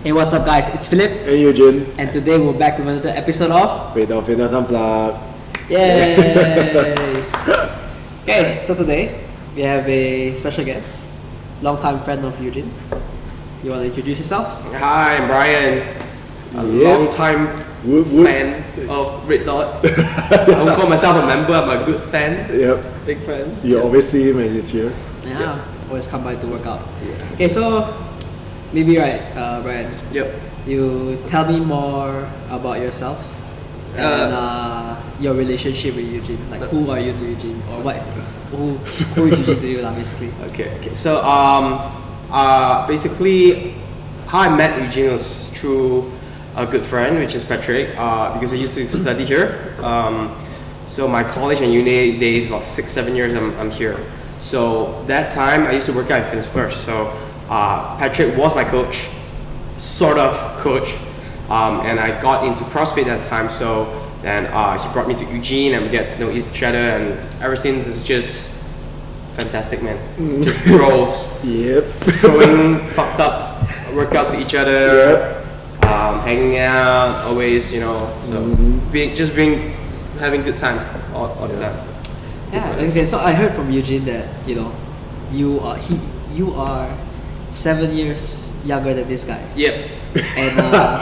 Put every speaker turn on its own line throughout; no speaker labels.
Hey, what's up, guys? It's Philip,
Hey Ujin.
and today we're back with another episode of
Fitness Unplugged.
Yay! Okay, so today we have a special guest, long-time friend of Ujin. You want to introduce yourself?
Hi, I'm Brian. A long-time fan of Red Dot. I won't call myself a member, I'm a good fan.
Yep.
Big fan.
You always see him when he's here.
Yeah, always come by to work out. Okay, so maybe Brian,
Yep.
you tell me more about yourself and your relationship with Eugene. Like, who are you to Eugene, or what? Who is Eugene to you, basically?
Okay. So basically, how I met Eugene was through a good friend, which is Patrick, because I used to study here. So my college and uni days, about 6-7 years, I'm here. So that time I used to work out at Fitness First. So Patrick was my coach, sort of coach, and I got into CrossFit at that time. So then he brought me to Ujin, and we get to know each other, and ever since it's just fantastic, man. Just bros.
Yep.
Throwing fucked up workout to each other.
Yep.
Hanging out, always, so being having good time all the time.
Yeah. Okay. So I heard from Eugene that you are 7 years younger than this guy.
Yep.
And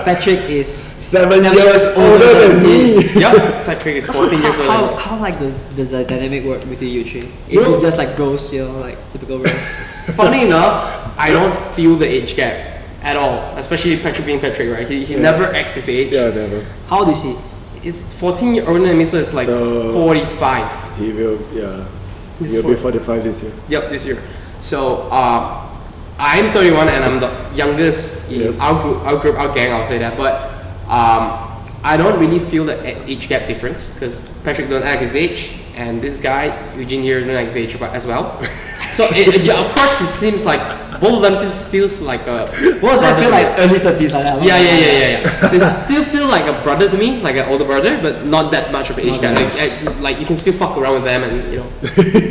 Patrick is
7 years older than me.
Yep. Patrick is 14 years older than me.
How like does the dynamic work between you three? Is it just like bros, like typical bros?
Funny enough, I don't feel the age gap at all. Especially Patrick being Patrick, right? He never acts his age.
Yeah, never.
How old is he?
It's 14 years older than me, so it's like 45.
He will,
He's
he'll be 45 this year.
Yep, this year. So I'm 31 and I'm the youngest in our group, our gang. I'll say that, but I don't really feel the age gap difference because Patrick don't act his age, and this guy Eugene here don't act his age as well. So of course it seems like both of them still like a.
Well, they feel like early 30s like that.
Yeah. They still feel like a brother to me, like an older brother, but not that much of an age gap. Like you can still fuck around with them, and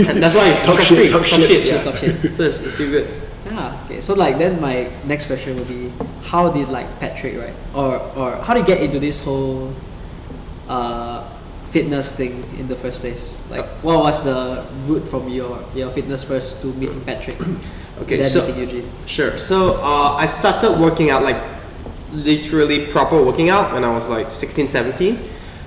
and that's why you
Talk shit.
Talk shit. So it's still good.
Yeah. Okay. So like then my next question would be, how did like Patrick, right, or how did you get into this whole fitness thing in the first place? Like, what was the route from your Fitness First to meeting Patrick?
Okay,
then
so
meeting Eugene?
sure. So I started working out, like literally proper working out, when I was like 16, 17.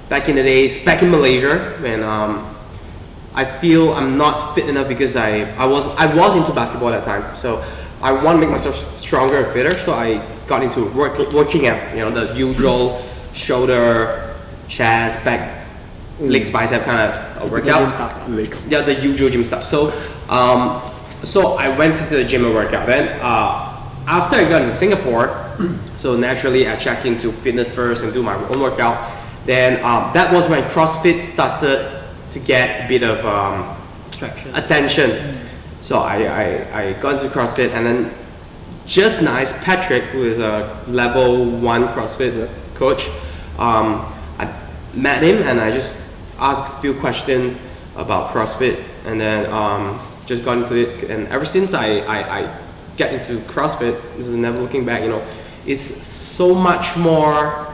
Back in the days, back in Malaysia, when I feel I'm not fit enough because I was into basketball at that time. So I want to make myself stronger and fitter. So I got into working out. The usual shoulder, chest, back, legs, bicep kind of workout.
Gym stuff.
Legs.
Yeah, the usual gym stuff. So so I went to the gym and work out. Then after I got into Singapore, so naturally I checked into Fitness First and do my own workout. Then that was when CrossFit started to get a bit of attention. So I got into CrossFit, and then just nice Patrick, who is a level 1 CrossFit coach, I met him and I just asked a few questions about CrossFit, and then just got into it. And ever since I get into CrossFit, this is never looking back. It's so much more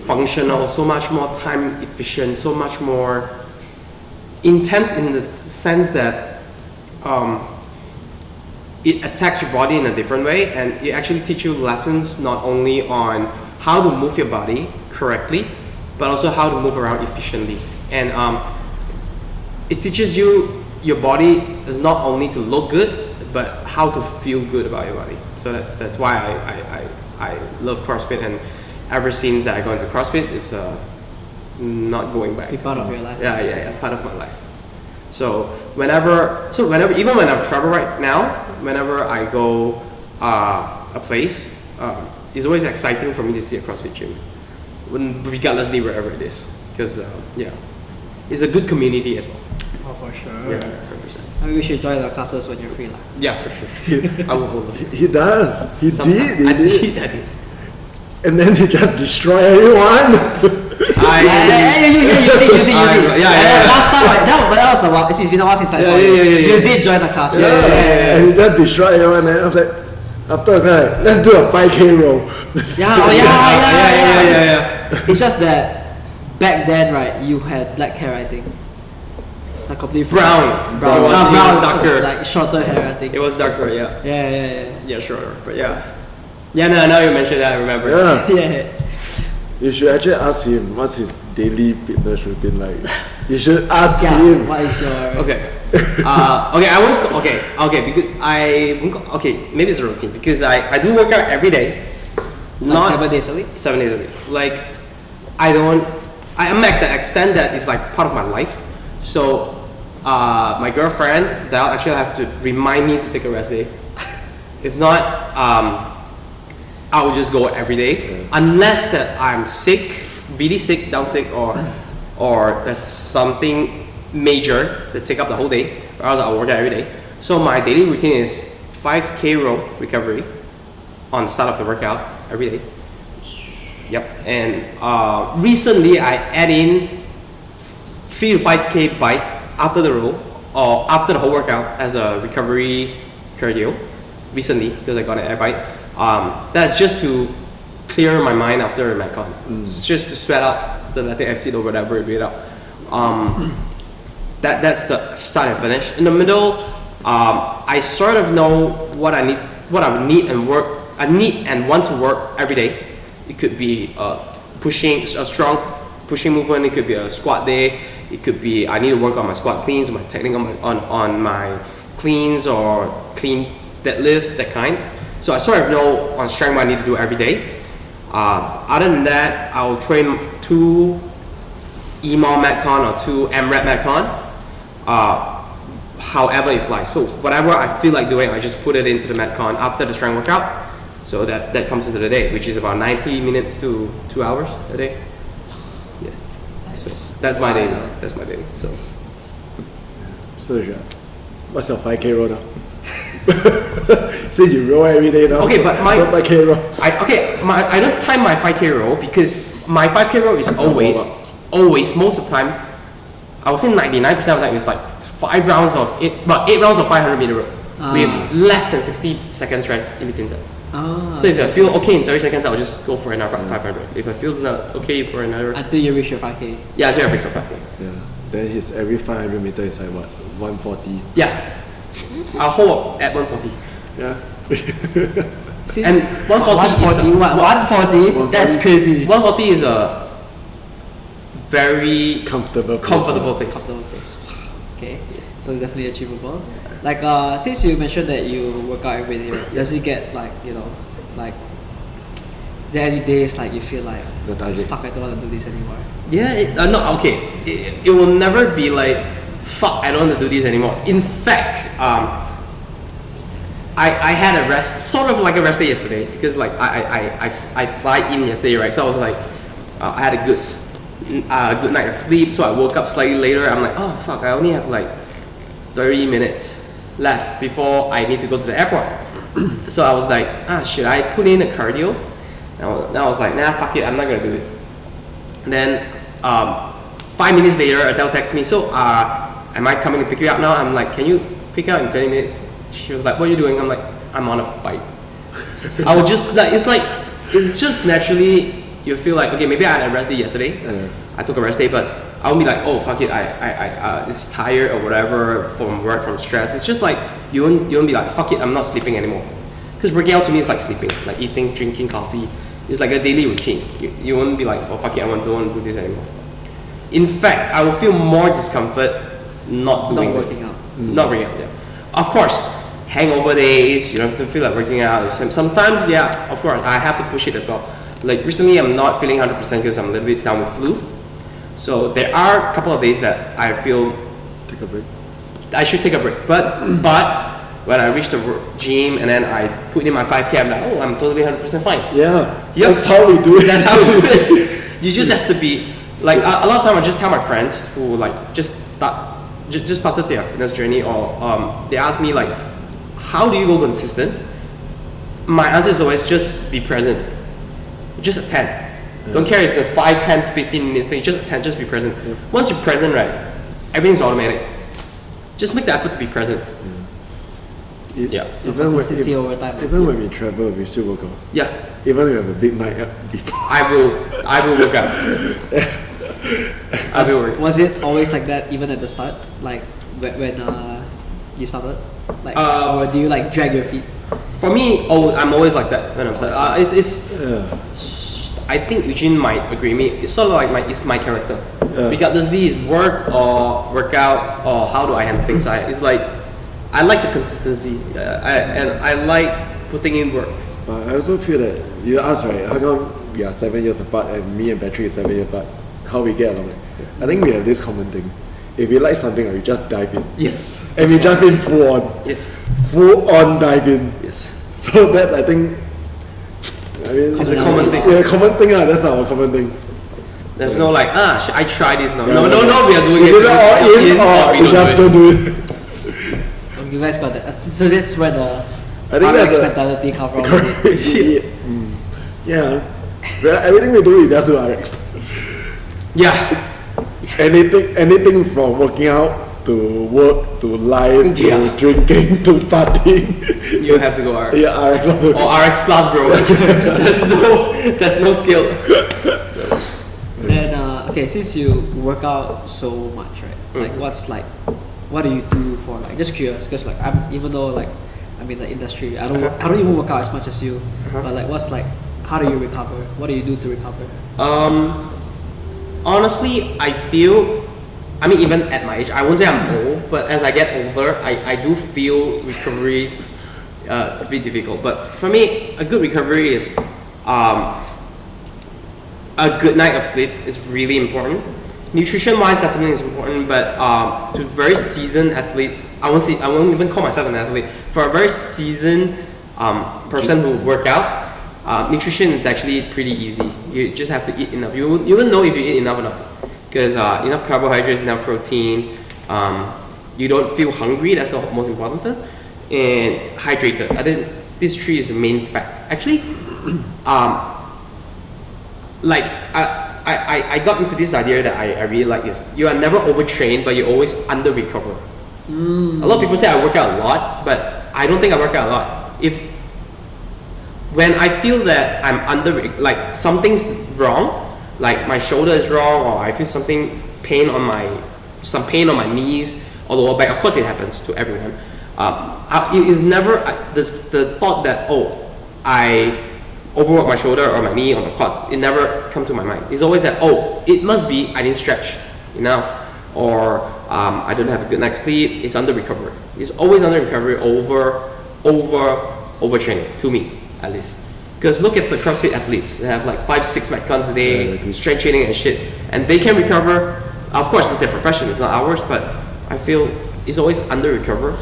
functional, so much more time efficient, so much more intense in the sense that it attacks your body in a different way, and it actually teaches you lessons not only on how to move your body correctly, but also how to move around efficiently. And it teaches you your body is not only to look good, but how to feel good about your body. So that's why I love CrossFit, and ever since I got into CrossFit, it's not going back.
Be part of your life.
Yeah, part of my life. So whenever, even when I travel right now, whenever I go a place, it's always exciting for me to see a CrossFit gym, regardlessly wherever it is, because it's a good community as well.
Oh, for sure.
Yeah, 100%.
Maybe we should join the classes when you're free, lah.
Yeah, for sure. I will.
He does. He did.
I did.
And then he just destroy everyone.
You did. Last time, but that was a while. It's been a while since I saw you. You did join the class.
And he just destroy everyone. And I was like, After that, let's do a 5K roll.
yeah.
It's just that back then, right, you had black hair, I think. So completely
Brown.
Brown.
It was darker.
Like shorter hair, I think.
It was darker, yeah.
Yeah.
Sure, but yeah. Yeah, no, now you mentioned that, I remember.
Yeah.
Yeah.
You should actually ask him what's his daily fitness routine like. You should ask
Yeah.
him.
What is your?
Okay. I won't. Okay. Because I won't okay. Maybe it's a routine because I do work out every day.
Like 7 days a week.
7 days a week. Like I am at the extent that it's like part of my life. So my girlfriend, they'll actually have to remind me to take a rest day. If not, I will just go every day unless that I'm sick, really sick, down sick, or there's something major that take up the whole day, or else I'll work out every day. So my daily routine is 5K row recovery on the start of the workout every day. Yep. And recently I add in 3 to 5K bike after the row or after the whole workout as a recovery cardio. Recently, because I got an air bike. That's just to clear my mind after a Metcon. It's just to sweat out the lactic acid or whatever, breathe out. That's the start and finish. In the middle, I sort of know what I would need and want to work every day. It could be a strong pushing movement. It could be a squat day. It could be I need to work on my squat cleans, my technique on my cleans or clean deadlift, that kind. So I sort of know on strength what I need to do every day. Other than that, I'll train 2 EMAL Metcon or 2 MREP Metcon. However it flies. So whatever I feel like doing, I just put it into the Metcon after the strength workout. So that comes into the day, which is about 90 minutes to 2 hours a day. Yeah. So that's my day. That's my day. So.
What's your 5K roll now? Since you roll every day now.
Okay, but my
5K roll.
I don't time my 5K roll because my 5K roll is always most of the time. I would say 99% of the time is like 8 rounds of 500 meter roll with less than 60 seconds rest in between sets. So if I feel okay in 30 seconds, I'll just go for another 500. If I feel not okay for another,
Until you reach your 5K.
Yeah, until I reach my 5K.
Yeah. Then his every 500 meter is like what? 140.
Yeah. I'll hold at 140.
Yeah.
Since
And 140
That's crazy.
140 is a very
Comfortable pace.
comfortable pace.
Comfortable pace. Okay, so it's definitely achievable. Like since you mentioned that you work out every day, right, does it get like is there any days like you feel like
Lethargic.
fuck, I don't want to do this anymore?
Yeah, no, okay. It will never be like, fuck, I don't want to do this anymore. In fact, I had a rest, sort of like a rest day yesterday because like I fly in yesterday, right? So I was like, I had a good night of sleep. So I woke up slightly later. I'm like, oh fuck, I only have like 30 minutes left before I need to go to the airport. So I was like, should I put in a cardio? And I was like, nah, fuck it, I'm not gonna do it. And then 5 minutes later, Adele texts me, so am I coming to pick you up now? I'm like, can you pick up in 20 minutes? She was like, what are you doing? I'm like, I'm on a bike. I would just like, it's just naturally you feel like, okay, maybe I had a rest day yesterday. I took a rest day, but I won't be like, oh fuck it, I it's tired or whatever from work, from stress. It's just like you won't be like, fuck it, I'm not sleeping anymore. Because working out to me is like sleeping, like eating, drinking coffee. It's like a daily routine. You won't be like, oh fuck it, I don't want to do this anymore. In fact, I will feel more discomfort not doing
working out.
Not working out, yeah. Of course, hangover days, you don't have to feel like working out. Sometimes, yeah, of course, I have to push it as well. Like recently, I'm not feeling 100% because I'm a little bit down with flu. So there are a couple of days that I feel
Take a break.
I should take a break. But when I reach the gym and then I put in my 5K, I'm like, oh, I'm totally 100% fine.
Yeah.
Yep.
That's how we do it.
That's how we do it. You just have to be like a lot of time. I just tell my friends who like just started their fitness journey, or they ask me like, how do you go consistent? My answer is always just be present. Just attend. Don't care if it's a 5, 10, 15 minutes thing. Just attend. Just be present. Once you're present, right, everything's automatic. Just make the effort to be present. Yeah.
So
Even when,
consistency over time.
even when we travel, we still work out.
Yeah.
Even we have a big night before.
I will work out. I will work.
Was it always like that even at the start? Like when you started? Like or do you like drag your feet?
For me, I'm always like that when I'm starting. I think Ujin might agree with me. It's sort of like my character. Regardlessly, it's work or workout or how do I handle things. It's like I like the consistency. I like putting in work.
But I also feel that you ask, right, how come we are 7 years apart and me and Patrick is 7 years apart? How we get along? I think we have this common thing. If we like something, we just dive in.
Yes.
And we jump in full on.
Yes.
Full on dive in.
Yes.
So that I think, I mean,
It's a common thing.
Yeah, common thing. That's our common thing.
There's no like I try this now.
Yeah,
No, we are doing
Is
it.
it all in or
we
we just don't do it?
You guys got that. So that's where the
I think
RX
that's
mentality come from. Is it?
Yeah. Well, everything we do, we just do RX.
Yeah.
Anything from working out to work to life to
Yeah.
drinking to partying.
You have to go RX.
Yeah, RX.
Or RX plus, bro. there's no skill.
Then okay, since you work out so much, right? Like what do you do for like just curious? Because like even though like I'm in the industry, I don't even work out as much as you. But like what's like how do you recover? What do you do to recover?
Honestly, I feel, I mean, even at my age, I won't say I'm old, but as I get older, I do feel recovery to be difficult. But for me, a good recovery is a good night of sleep is really important. Nutrition-wise, definitely is important, but to very seasoned athletes, I won't even call myself an athlete. For a very seasoned person who work out, nutrition is actually pretty easy. You just have to eat enough. You will know if you eat enough or not, because enough carbohydrates, enough protein. You don't feel hungry. That's the most important thing. And hydrated. I think this three is the main fact. Actually, like I got into this idea that I really like is you are never overtrained, but you always under recover. A lot of people say I work out a lot, but I don't think I work out a lot. When I feel that I'm like something's wrong, like my shoulder is wrong, or I feel some pain on my knees or lower back. Of course, it happens to everyone. It is never the thought that I overwork my shoulder or my knee or my quads. It never comes to my mind. It's always that it must be I didn't stretch enough, or I don't have a good night's sleep. It's under recovery. It's always under recovery over overtraining to me. At least, because look at the CrossFit athletes. They have like 5-6 metcons a day, strength training and shit, and they can recover. Of course, it's their profession; it's not ours. But I feel it's always under recover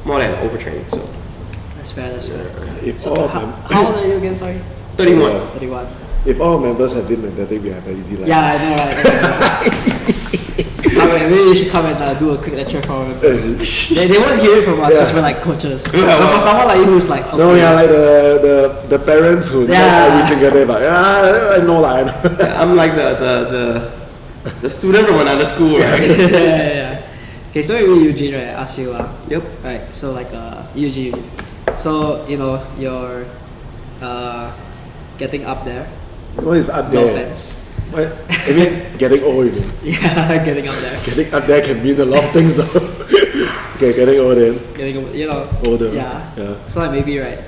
more than overtraining. So
That's fair. That's fair.
If
So
all
how old are you again? Sorry.
31.
31.
if all members have this mentality, we have an easy life.
Yeah, I know, right? Maybe you should come and do a quick lecture for our members. They won't hear it from us because we're like coaches. But for someone like you who's like
No, yeah, like the parents who
Yeah.
talk every single day, but I know I know.
I'm like the student from another school, right?
yeah. Okay, so maybe Eugene, right? I ask you.
Yep.
Right. So like Eugene. So you're getting up there.
What is up
No
there?
offense.
What? I mean, getting old, you mean?
Yeah, getting up there.
Getting up there can mean a lot of things though. Okay, getting old then.
Getting
Older.
Yeah.
Yeah.
So like maybe right.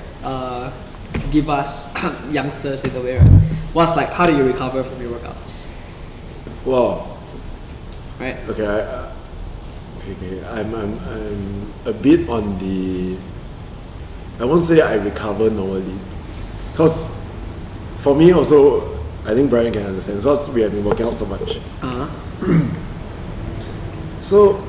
Give us youngsters in the way, right? What's like? How do you recover from your workouts?
Wow.
Right.
Okay, I'm a bit on the. I won't say I recover normally, cause for me also, I think Brian can understand because we have been working out so much. So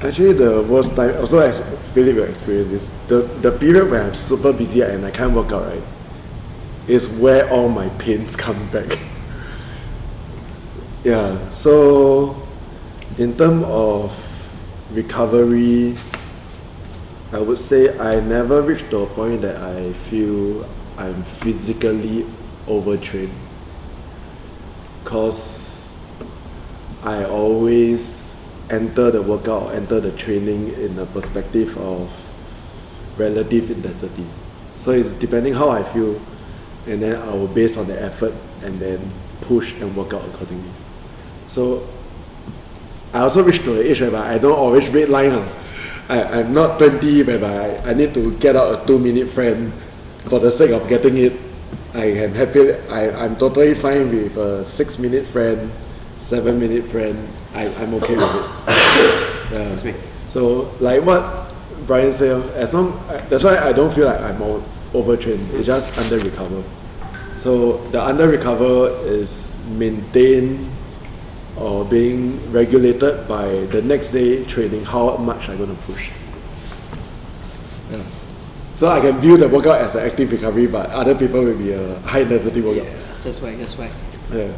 actually, the worst time also as Philip will experience this. The period where I'm super busy and I can't work out, right, is where all my pains come back. Yeah. So in terms of recovery, I would say I never reached to a point that I feel I'm physically overtrained, because I always enter the workout, enter the training in the perspective of relative intensity. So it's depending how I feel, and then I will base on the effort and then push and work out accordingly. So I also reached to the age whereby I don't always red line. I'm not 20 whereby I need to get out a 2-minute friend for the sake of getting it. I'm totally fine with a 6-minute friend, 7-minute friend. I'm okay with it.
That's me.
So like what Brian said, that's why I don't feel like I'm overtrained. It's just under recover. So the under recover is maintained or being regulated by the next day training, how much I'm going to push. Yeah. So I can view the workout as an active recovery, but other people will be a high intensity workout.
Yeah, just whack.
Yeah.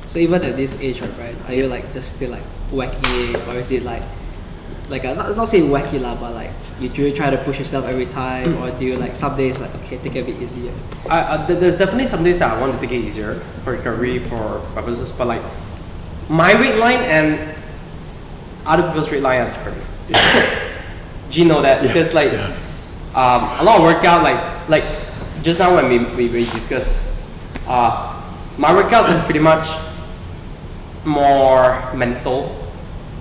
So even at this age, right, are you like just still like whacking it, or is it like I'm not saying wacky lah, but like you do try to push yourself every time, or do you like some days like okay, take it a bit easier?
There's definitely some days that I want to take it easier for recovery, for purposes, but like my weight line and other people's weight line are different. Do you know that?
Yes.
Because like a lot of workout, like just now when we discussed, my workouts are pretty much more mental,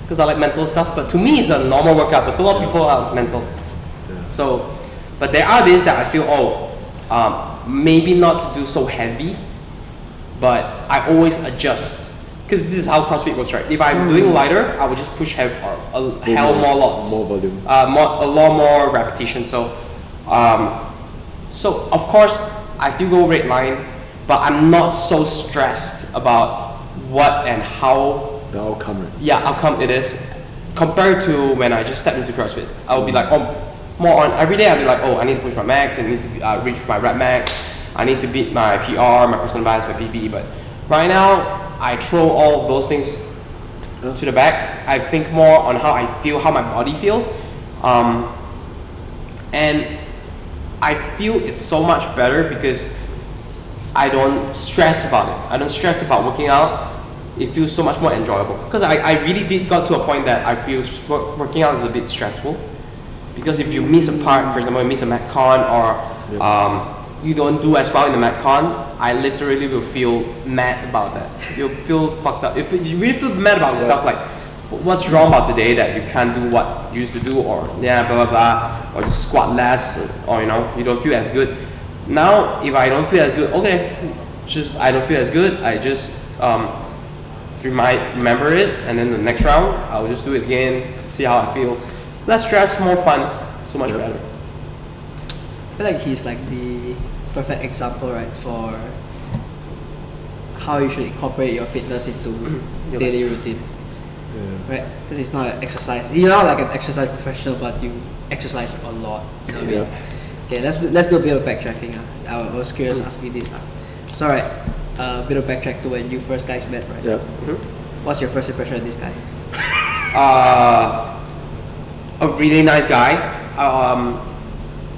because I like mental stuff. But to me, it's a normal workout, but to a lot of people are mental.
Yeah.
So, but there are days that I feel maybe not to do so heavy, but I always adjust. Because this is how CrossFit works, right? If I'm doing lighter, I would just push more lots,
more volume,
a lot more repetition. So, so of course I still go red line, but I'm not so stressed about what and how
the outcome. Right?
Yeah, outcome it is compared to when I just stepped into CrossFit. I would be like, more on every day. I'd be like, I need to push my max, I need to reach my rep max, I need to beat my PR, my personal best, my PB. But right now, I throw all of those things to the back. I think more on how I feel, how my body feel, and I feel it's so much better because I don't stress about it. I don't stress about working out. It feels so much more enjoyable because I really did got to a point that I feel working out is a bit stressful, because if you miss a part, for example, you miss a metcon, or you don't do as well in the metcon, I literally will feel mad about that. You'll feel fucked up. If you really feel mad about yourself, like what's wrong about today that you can't do what you used to do, or blah blah blah, or you squat less, or you don't feel as good. Now if I don't feel as good, I don't feel as good, I just remember it, and then the next round I'll just do it again, see how I feel. Less stress, more fun, so much better.
I feel like he's like the perfect example, right, for how you should incorporate your fitness into daily routine. Right? Because it's not an exercise. You're not like an exercise professional, but you exercise a lot. You know what I mean? Okay, let's do a bit of backtracking. I was curious asking this. So right, a bit of backtrack to when you first guys met, right?
Yeah.
What's your first impression of this guy?
A really nice guy.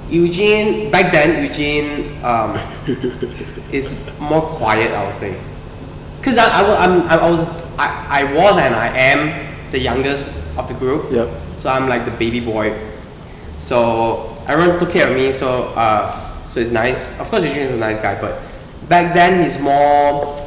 Ujin, back then, is more quiet, I would say. Because I was and I am the youngest of the group.
Yep.
So I'm like the baby boy. So everyone took care of me. So it's nice. Of course, Ujin is a nice guy, but back then he's more.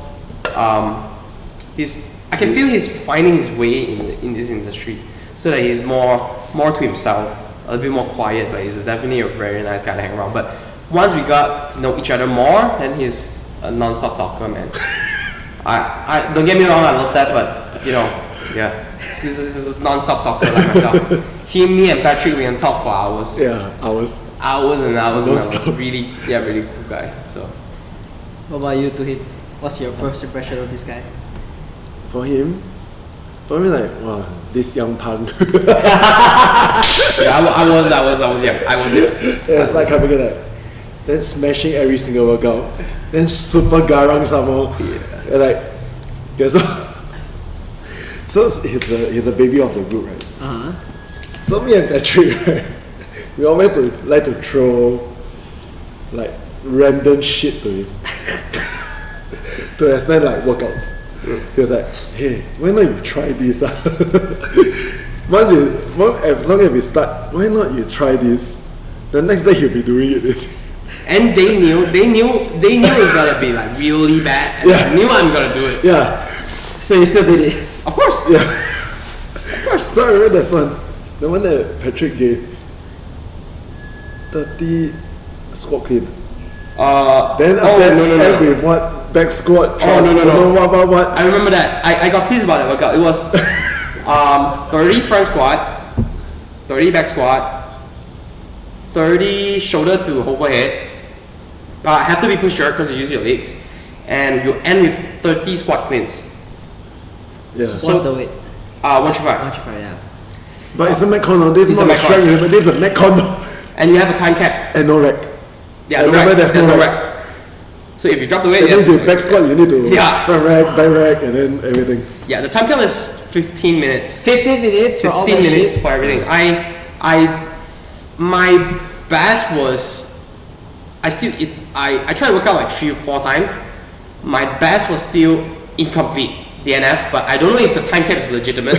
I can feel he's finding his way in this industry, so that he's more to himself. A little bit more quiet, but he's definitely a very nice guy to hang around. But once we got to know each other more, then he's a non-stop talker, man. I don't get me wrong, I love that, but he's a non-stop talker like myself. Me and Patrick, we can talk for hours.
Yeah, hours.
Hours and hours and hours. Really cool guy. So,
what about you, to him? What's your first impression of this guy?
For him, probably like, wow, this young punk.
I was young.
Yeah, like coming in like, then smashing every single workout, then super garang some more. Yeah. And like, so he's a baby of the group, right? So me and Patrick, right, we always like to throw like random shit to him to extend like workouts. He was like, hey, why not you try this? As long as we start, why not you try this? The next day he'll be doing it.
And they knew it was gonna be like really bad, and I knew I'm gonna do it.
Yeah.
So you still did it?
Of course.
Yeah.
Of course.
So I remember that one. The one that Patrick gave. 30 squat clean. Then after that, with what? Back squat. What?
I remember that. I got pissed about it workout. It was 30 front squat, 30 back squat, 30 shoulder to overhead. Have to be pushed jerk because you use your legs, and you end with 30 squat cleans.
Yeah.
What's the weight?
135.
135, yeah.
But it's a Metcon. This is not like strength, but this is a Metcon.
And you have a time cap.
And no rack.
Yeah, no rack. There's no rack. So if you drop the weight,
that means you back squat, you need to front rack, back rack, and then everything.
Yeah, the time cap is 15 minutes.
15 minutes for all the
15 minutes
shit?
for everything. My best was, I tried to work out like 3 or 4 times. My best was still incomplete, DNF, but I don't know if the time cap is legitimate.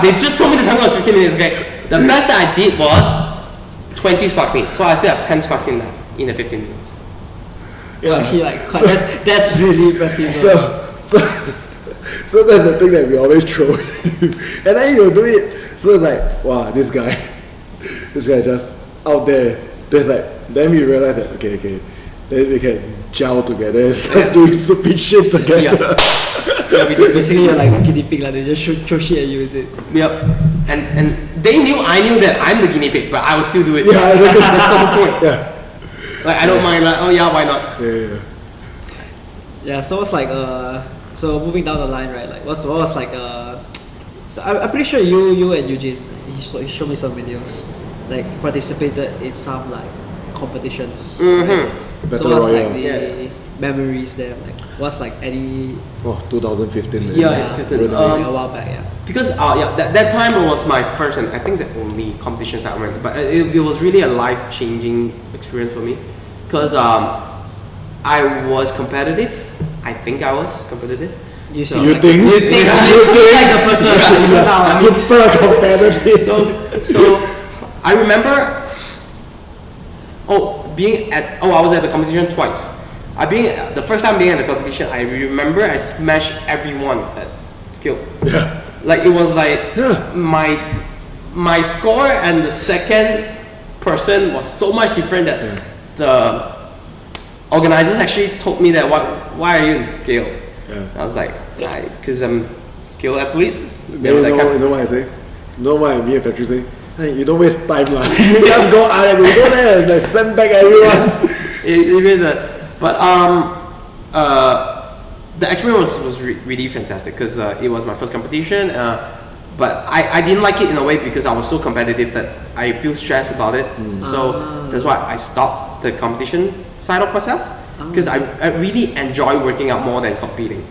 They just told me the time cap was 15 minutes, okay. The best that I did was 20 squat clean. So I still have 10 squat clean left in the 15 minutes.
Yeah, actually, like, that's really impressive.
So that's the thing that we always throw. And then you'll do it. So it's like, wow, this guy just out there. Then we realize that, okay, then we can gel together and start doing stupid shit together.
Yeah, basically you're like a guinea pig, like they just throw shit at you, is it?
Yep. And I knew that I'm the guinea pig, but I would still do it.
Yeah, exactly.
That's the whole point.
Yeah.
Like I don't mind, like, oh yeah, why not?
Yeah.
Yeah, so it's like so moving down the line, right? Like what was like so I'm pretty sure you and Ujin, he showed me some videos, like participated in some like competitions.
Mm-hmm.
Right? So what's like the memories there? Like what's like any
2015.
Yeah, 15.
A while back, yeah.
Because that time was my first and I think the only competitions that I went, but it was really a life-changing experience for me, because I was competitive. I think I was competitive.
You
so,
think like the person
super competitive.
So I remember I was at the competition twice. The first time being at the competition, I remember I smashed everyone at skill.
Yeah.
Like it was like my score and the second person was so much different that the organizers actually told me that why are you in skill? Yeah. I was like, because I'm skill athlete.
You know what I say? You know why me and Patrick say? Hey, you don't waste time lah. You just go there and like send back everyone.
But the experience was really fantastic because it was my first competition. But I didn't like it in a way because I was so competitive that I feel stressed about it. So that's why I stopped the competition side of myself, because I really enjoy working out more than competing.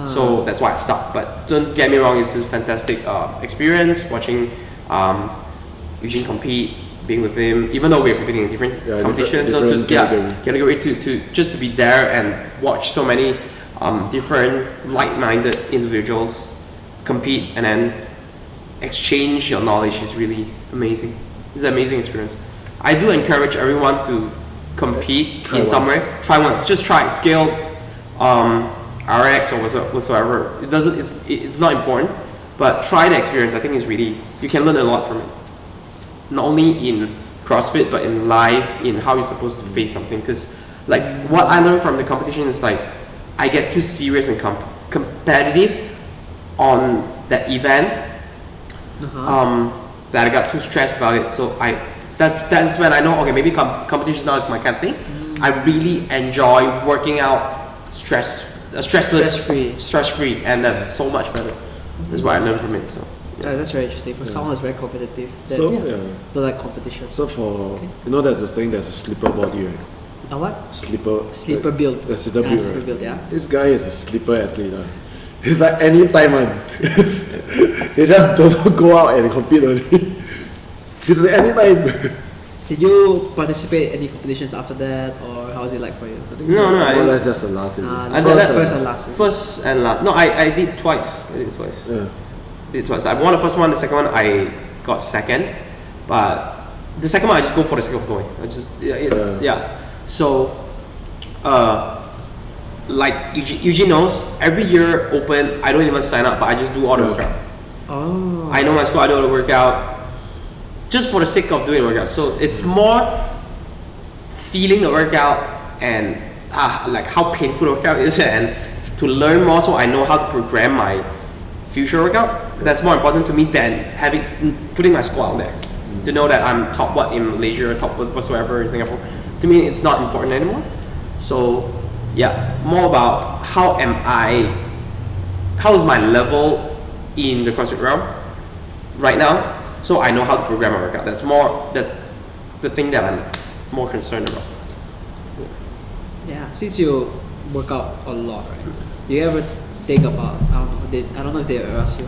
So that's why I stopped. But don't get me wrong, it's a fantastic experience watching Ujin compete, being with him, even though we're competing in different competitions.
Different
category to just to be there and watch so many different like-minded individuals compete and then exchange your knowledge is really amazing. It's an amazing experience. I do encourage everyone to compete somewhere. Try once. Just try scale, RX or whatsoever. It's not important, but try the experience. I think it's really, you can learn a lot from it. Not only in CrossFit, but in life, in how you're supposed to face something. Because like what I learned from the competition is like I get too serious and competitive on that event. That I got too stressed about it. So that's when I know, okay, maybe competition is not my kind of thing. I really enjoy working out stress free, and that's so much better. That's what I learned from it. So
yeah, that's very interesting. For someone who's very competitive, don't like competition.
So for there's a saying, there's a slipper body, right?
A what?
Sleeper
build.
The slipper build,
slipper
right?
build, yeah.
This guy is a slipper athlete. He's like anytime, man. He just don't go out and compete only. He's like anytime.
Did you participate in any competitions after that, or how was it like for you?
No,
that's just the last season.
First and last.
First and last. No, I did twice.
Yeah.
Did twice. I won the first one. The second one I got second, but the second month I just go for the sake of going. I just yeah. So, like Ujin knows, every year open, I don't even sign up, but I just do all the workout.
Oh.
I know my squad, I do all the workout, just for the sake of doing the workout. So it's more feeling the workout and like how painful the workout is, and to learn more so I know how to program my future workout. That's more important to me than putting my squad out there. To know that I'm top what in Malaysia, top what whatsoever in Singapore. To me, it's not important anymore. So yeah, more about how is my level in the CrossFit realm right now, so I know how to program my workout. That's the thing that I'm more concerned about.
Yeah, since you work out a lot, right? Do you ever think about, I don't know if they ever ask you,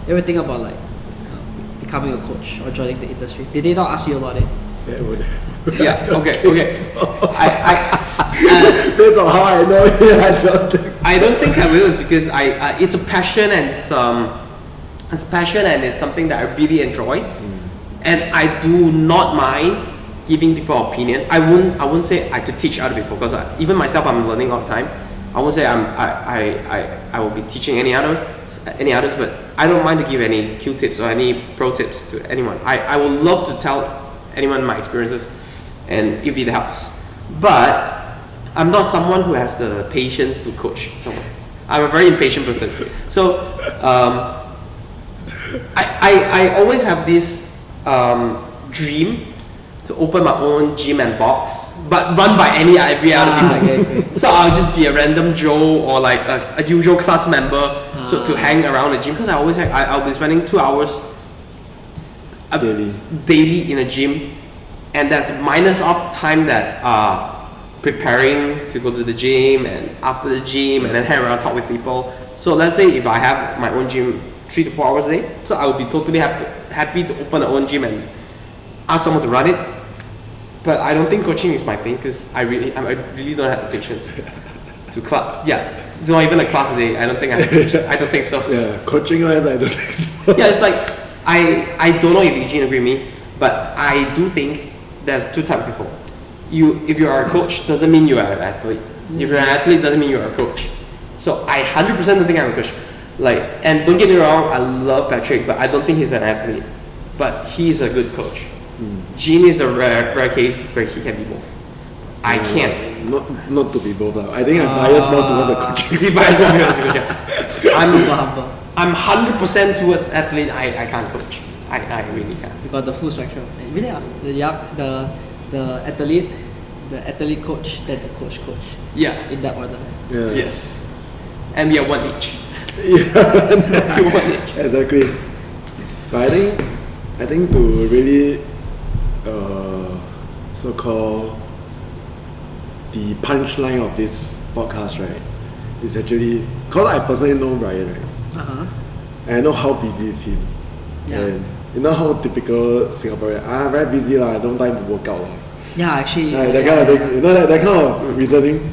ever think about like becoming a coach or joining the industry? Did they not ask you about it?
Yeah, it would.
Yeah, okay.
Based on how I know it,
I don't think I will. It's because it's a passion, and it's passion, and it's something that I really enjoy, and I do not mind giving people opinion. I wouldn't say I to teach other people, because even myself, I'm learning all the time. I won't say I will be teaching any others, but I don't mind to give any Q tips or any pro tips to anyone. I would love to tell anyone my experiences, and if it helps. But I'm not someone who has the patience to coach someone. I'm a very impatient person. So I always have this dream to open my own gym and box, but run by every other people.
Okay.
So I'll just be a random Joe or like a usual class member, so to hang around the gym, because I'll be spending 2 hours daily in a gym, and that's minus off the time that preparing to go to the gym and after the gym, and then hang around, talk with people. So let's say if I have my own gym 3 to 4 hours a day, so I would be totally happy to open my own gym and ask someone to run it. But I don't think coaching is my thing, because I really don't have the patience to class. Yeah, not even a class a day. I don't think I have the patience. I don't think so.
Yeah, coaching wise, I don't think so.
Yeah, it's like I don't know if Ujin agree with me, but I do think there's two types of people. If you are a coach, doesn't mean you are an athlete. If you're an athlete, doesn't mean you are a coach. So I 100% don't think I'm a coach. Like, and don't get me wrong, I love Patrick, but I don't think he's an athlete. But he's a good coach. Jin is a rare case where he can be both. I can't.
Not to be both. I think I'm biased more towards the coaching.
He's biased more towards the coaching. I'm 100% towards athlete. I can't coach. I really can't.
You got the full spectrum. Really, the athlete coach, then the coach.
Yeah.
In that order.
Yeah.
Yes. And we are one each.
Yeah.
One each.
Exactly. But I think to really so-called the punchline of this podcast, right, is actually, because I personally know Brian, right, and I know how busy is he, and you know how typical Singaporean, very busy lah, I don't time to work out.
Yeah, actually.
That kind of thing, you know, that kind of reasoning.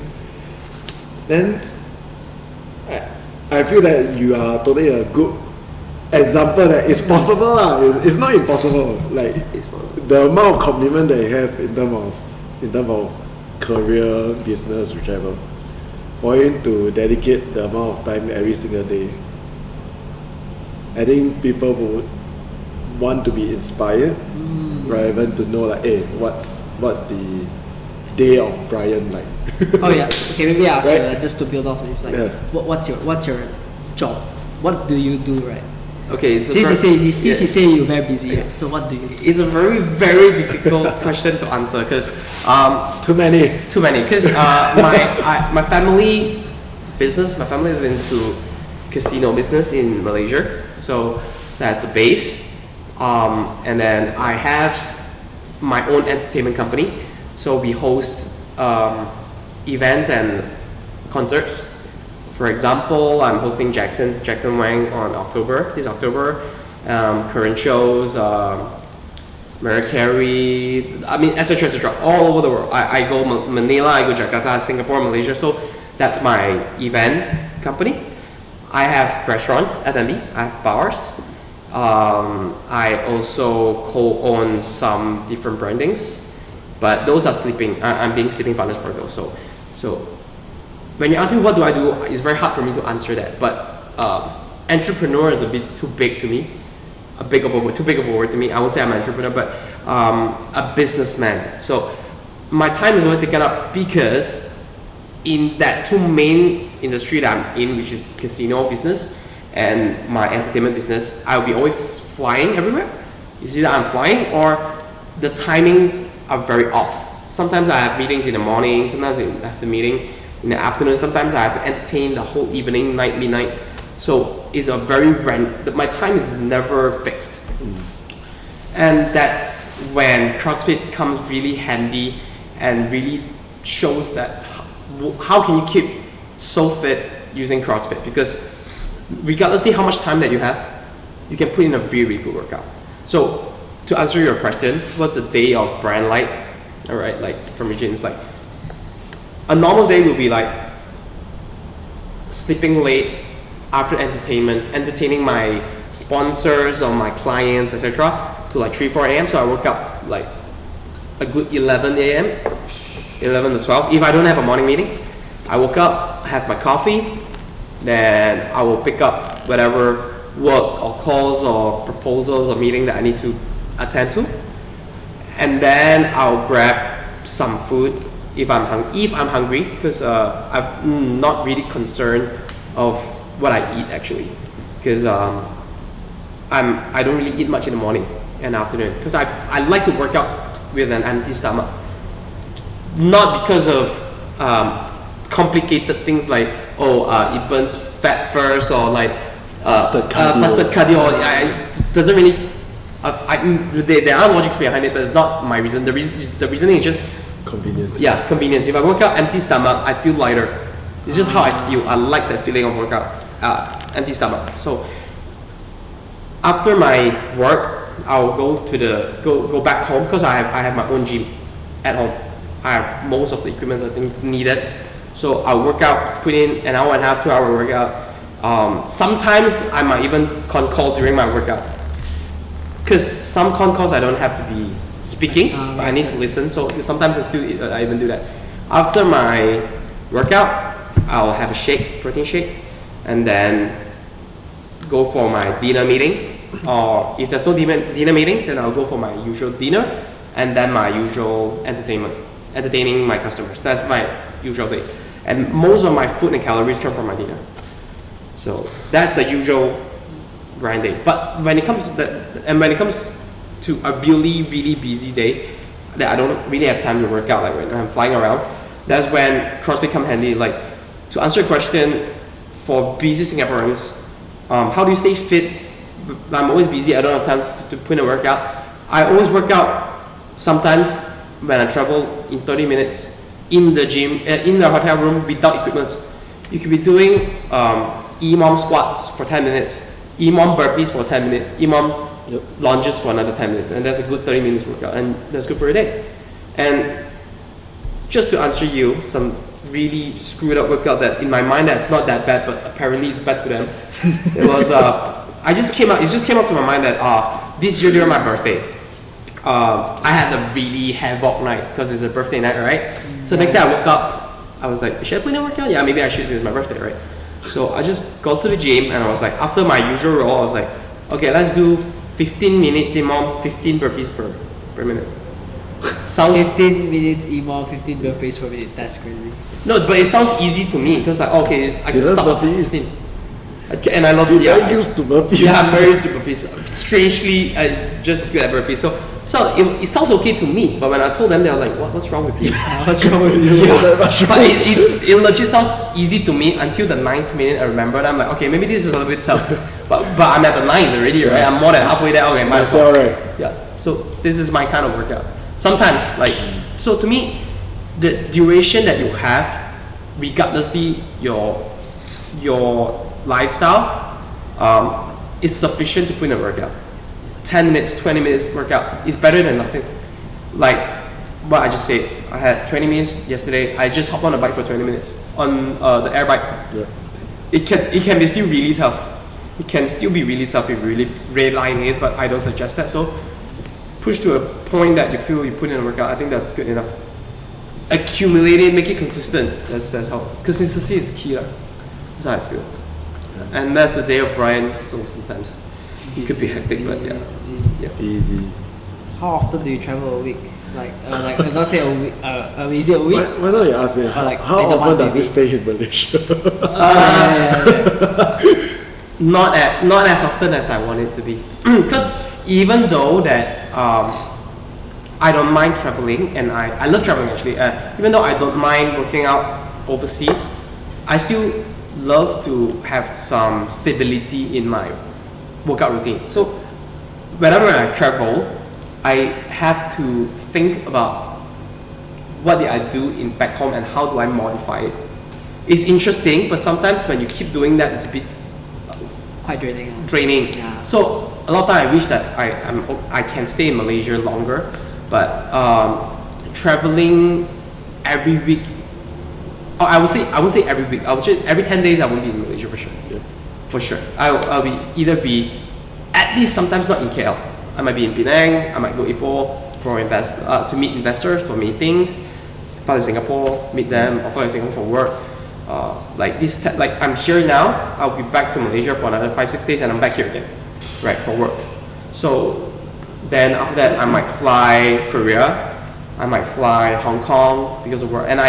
Then I feel that you are totally a good example that it's possible lah. It's not impossible. Like the amount of commitment that he has in terms of career, business, whichever, for him to dedicate the amount of time every single day, I think people would want to be inspired rather than to know like, hey, what's the day of Brian like?
Oh yeah. Okay, maybe I ask
right?
you just to build off. It's like, what's your job? What do you do, right?
Okay,
since he say you're very busy, right? So what do you do?
It's a very, very difficult question to answer, because
too many.
Because my family is into casino business in Malaysia, so that's the base. And then I have my own entertainment company, so we host events and concerts. For example, I'm hosting Jackson Wang on this October, current shows, Mariah Carey, etc., all over the world. I go Manila, I go Jakarta, Singapore, Malaysia, so that's my event company. I have restaurants, F&B, I have bars, I also co-own some different brandings, but those are I'm being sleeping partners for those. So when you ask me what do I do, it's very hard for me to answer that. But entrepreneur is a bit too big to me, too big of a word to me. I won't say I'm an entrepreneur, but a businessman. So my time is always taken up because in that two main industry that I'm in, which is casino business and my entertainment business, I'll be always flying everywhere. It's either I'm flying or the timings are very off. Sometimes I have meetings in the morning, sometimes I have the meeting in the afternoon, sometimes I have to entertain the whole evening, midnight. So it's a very my time is never fixed. And that's when CrossFit comes really handy and really shows that how can you keep so fit using CrossFit, because regardlessly how much time that you have, you can put in a very good workout. So to answer your question, what's a day of brand like? All right, like from Ujin, it's like a normal day will be like sleeping late after entertaining my sponsors or my clients, etc. to like 3-4 a.m. So I woke up like a good 11 a.m. 11 to 12. If I don't have a morning meeting, I woke up, have my coffee, then I will pick up whatever work or calls or proposals or meeting that I need to attend to, and then I'll grab some food if I'm hungry, because I'm not really concerned of what I eat actually, because I don't really eat much in the morning and afternoon, because I like to work out with an empty stomach, not because of complicated things like it burns fat first or like faster cardio. It doesn't really. There are logics behind it, but it's not my reason. The reasoning is just
convenience.
Yeah, convenience. If I work out empty stomach, I feel lighter. It's just how I feel. I like that feeling of workout empty stomach. So after my work, I'll go back home, because I have my own gym at home. I have most of the equipment I think needed. So I'll work out, put in an hour and a half, 2 hour workout. Sometimes I might even call during my workout, because some calls I don't have to be speaking, but I need to listen. So sometimes I even do that. After my workout, I'll have a protein shake, and then go for my dinner meeting. Or if there's no dinner meeting, then I'll go for my usual dinner, and then my usual entertaining my customers. That's my usual day. And most of my food and calories come from my dinner. So that's a usual grind day. But when it comes to a really, really busy day that I don't really have time to work out, like when I'm flying around, that's when CrossFit come handy. Like, to answer your question, for busy Singaporeans, how do you stay fit? I'm always busy, I don't have time to put in a workout. I always work out sometimes when I travel in 30 minutes in the gym, in the hotel room without equipment. You could be doing EMOM squats for 10 minutes, EMOM burpees for 10 minutes, EMOM lunges for another 10 minutes, and that's a good 30 minutes workout, and that's good for a day. And just to answer you, some really screwed up workout that in my mind that's not that bad, but apparently it's bad to them. It was it just came up to my mind that this year during my birthday, I had a really havoc night, because it's a birthday night, right? So next day I woke up, I was like, should I put in a workout? Yeah, maybe I should, since it's my birthday, right? So I just go to the gym, and I was like, after my usual roll, I was like, okay, let's do 15 minutes EMOM, 15 burpees per minute. Sounds
15 minutes EMOM, 15 burpees per minute. That's crazy.
No, but it sounds easy to me, because like, okay, I can stop at 15. And I love it.
You're very used to burpees.
Yeah, I'm very used to burpees. Strangely, I just good at burpees. So it sounds okay to me, but when I told them, they were like, "What's wrong with you? What's wrong with you?" Yeah. But it legit sounds easy to me until the 9th minute. I remember, and I'm like, okay, maybe this is a little bit tough. but I'm at the 9th already, right? I'm more than halfway there. Okay, might as well.
Right.
Yeah. So this is my kind of workout. Sometimes, so to me, the duration that you have, regardlessly your lifestyle, is sufficient to put in a workout. 10 minutes, 20 minutes workout is better than nothing. Like what I just said, I had 20 minutes yesterday. I just hopped on a bike for 20 minutes on the air bike. Yeah. It can be still really tough. it can still be really tough if you really rely on it, but I don't suggest that. So push to a point that you feel you put in a workout. I think that's good enough. Accumulate it, make it consistent. That's how. Consistency is key. That's how I feel. Yeah. And that's the day of Brian. So sometimes it could be hectic, but yeah.
Easy.
How often do you travel a week? Like not say a week. Is it a week?
Why don't you ask me? How often does this stay in Malaysia?
Not as often as I want it to be. Because even though that I don't mind traveling, and I love traveling actually. Even though I don't mind working out overseas, I still love to have some stability in my workout routine. So whenever I travel, I have to think about what did I do in back home and how do I modify it. It's interesting, but sometimes when you keep doing that, it's a bit
quite draining.
Draining.
Yeah.
So a lot of time I wish that I can stay in Malaysia longer, but traveling every week. I won't say every week. I would say every 10 days I won't be in Malaysia for sure.
Yep.
For sure. I'll be either be at least sometimes not in KL. I might be in Penang. I might go Ipoh for to meet investors for meetings. Fly to Singapore, meet them, or fly to Singapore for work. Like I'm here now. I'll be back to Malaysia for another 5-6 days, and I'm back here again, right, for work. So then after that, I might fly Korea. I might fly Hong Kong because of work, and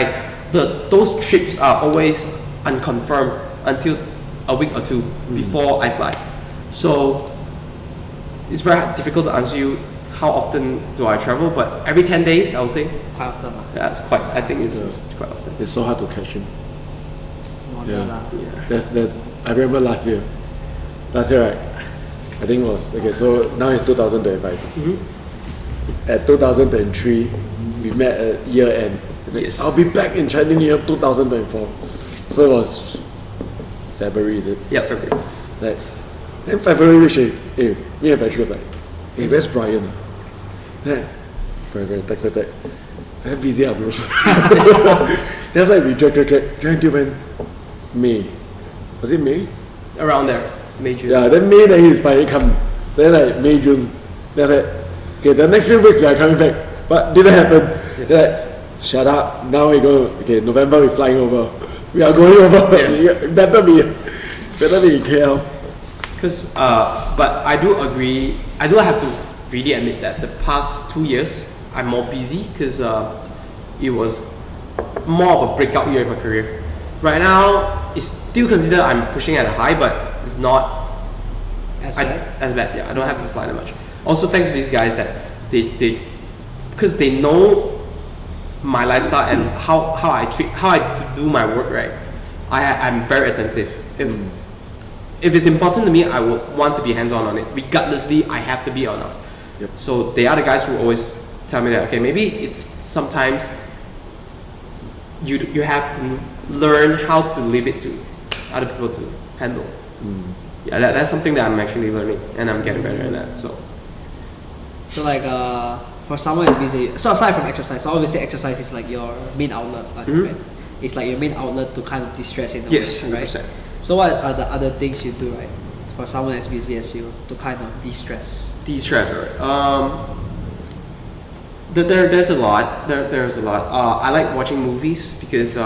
those trips are always unconfirmed until a week or two before I fly. So it's very difficult to answer you how often do I travel, but every 10 days I would say.
Quite often.
Yeah, I think it's quite often.
It's so hard to catch him.
Yeah.
There's I remember last year, right? I think it was okay. So now it's 2025.
Mm-hmm.
At 2023, we met at year end.
Yes.
I'll be back in Chinese New Year 2024. So it was February, is it?
Yeah, February.
Like then February, me and Patrick was like, hey, where's Brian? Then very text. Very busy, bros. Then I was like, we drag till when? May. Was it May?
Around there, May, June.
Yeah, then May, then he's finally come. Then like May, June. Then like, okay, the next few weeks we are coming back. But didn't happen.
Yes.
Then like, shut up. Now we go, okay, November we're flying over. We are going over.
Yes.
better be in KL.
Because, but I do agree, I do have to really admit that the past 2 years, I'm more busy because it was more of a breakout year in my career. Right now, it's still considered I'm pushing at a high, but it's not
As bad.
Yeah, I don't have to fly that much. Also, thanks to these guys that because they know my lifestyle and how I do my work, right? I'm very attentive. If it's important to me, I would want to be hands-on on it, regardlessly I have to be or not.
Yep.
So they are the guys who always tell me that, okay, maybe it's sometimes you have to learn how to leave it to other people to handle. Yeah, that's something that I'm actually learning, and I'm getting better at that.
So like for someone who's busy, so aside from exercise, so obviously exercise is like your main outlet, right? It's like your main outlet to kind of distress in a way, right? 100%. So what are the other things you do, right, for someone as busy as you to kind of de-stress?
Right? There's a lot. There's a lot. I like watching movies because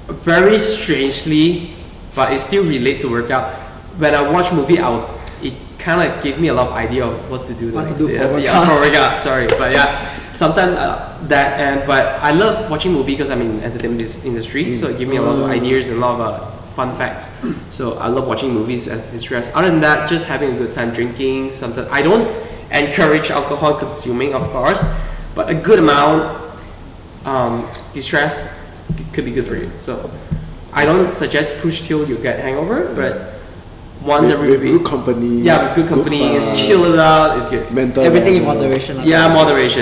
very strangely, but it still relate to workout. When I watch movie, it kind of gave me a lot of idea of what to do.
What to do for workout.
Yeah, for workout. Sorry, but yeah, sometimes but I love watching movie because I'm in entertainment industry, so it gives me a lot of ideas and a lot of fun facts. So I love watching movies as distress. Other than that, just having a good time drinking. Sometimes I don't encourage alcohol consuming, of course, but a good amount distress could be good for you. So I don't suggest push till you get hangover, but once every week.
With good company.
Yeah, with good company, it's chill it out, it's good.
Mental
Everything in moderation.
Yeah, moderation.